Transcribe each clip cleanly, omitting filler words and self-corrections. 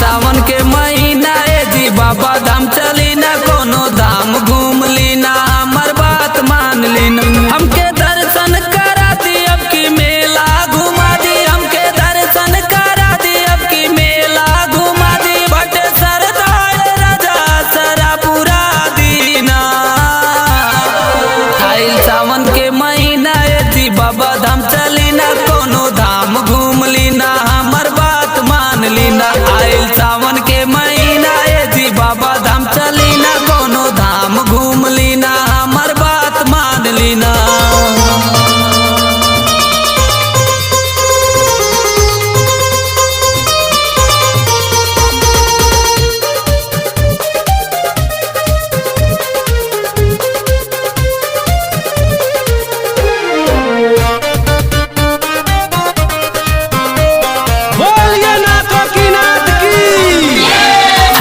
सावन के महीना ए जी बाबा धाम चली ना, कोनो धाम घूम ली ना, हमर बात मान ली ना। हमके दर्शन करा दी अब की मेला घुमा दी, हमके दर्शन करा दी अब की मेला घुमा दी। बट सरदार राजा सरा पूरा दीना, आइल सावन के महीना ए जी बाबा धाम चली ना, कोनो धाम घूम ली ना, हमर बात मान ली ना। आइल सावन के महीना ए जी बाबा धाम चली ना, कोनो धाम घूम ली ना, हमर बात मान ली ना।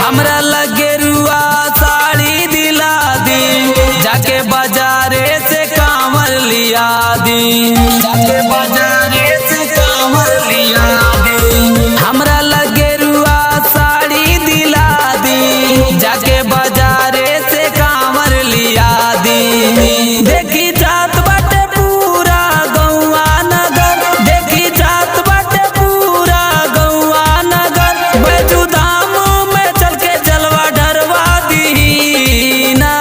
हमरा लगे रुआ साड़ी दिला दी, जाके बाजारे से कांवर लिया दी, जाके बाजारे से कांवर लिया दी। हमरा लगे रुआ साड़ी दिला दी, जाके बाजारे से कांवर लिया दी। देखी जात बाटे पूरा गौआ नगर, देखी जात बाटे पूरा गौआ नगर, बैजू धाम में चल के जलवा डरवा दीना।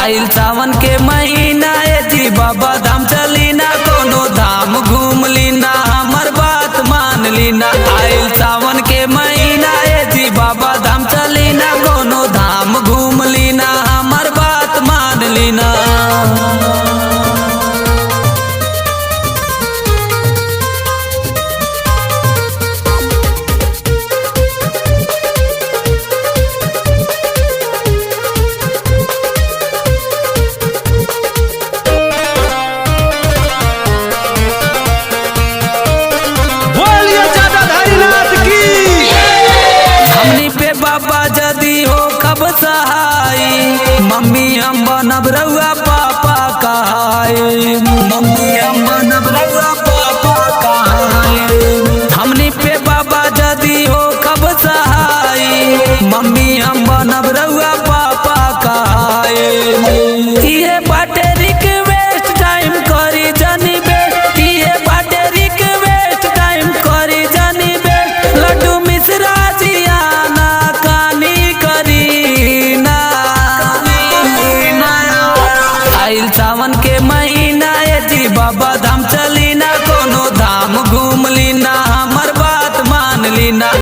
आइल सावन के महीना ए जी बाबा धाम चली ना, कोनो धाम घूम ली ना, हमर बात मान ली ना। आइल सावन के महीना ए जी बाबा धाम चली ना, कोनो धाम घूम ली ना, हमर बात मान ली ना। हमनी पे बाबा जदी हो कब सहाई, मम्मी हम बनब रउआ पापा कहाई, मम्मी हम बनब रउआ पापा कहाई। हमनी पे बाबा जदी हो कब सहाई, मम्मी हम बनब रउआ पापा कहाई। इहे बाटे रिक्वेस्ट टाइम करी जनी बेस्ट, इहे बाटे रिक्वेस्ट टाइम करी जनी बेस्ट। लड्डू मिश्रा जियाना कानी करी ना। आइल सावन के महीना ए जी बाबा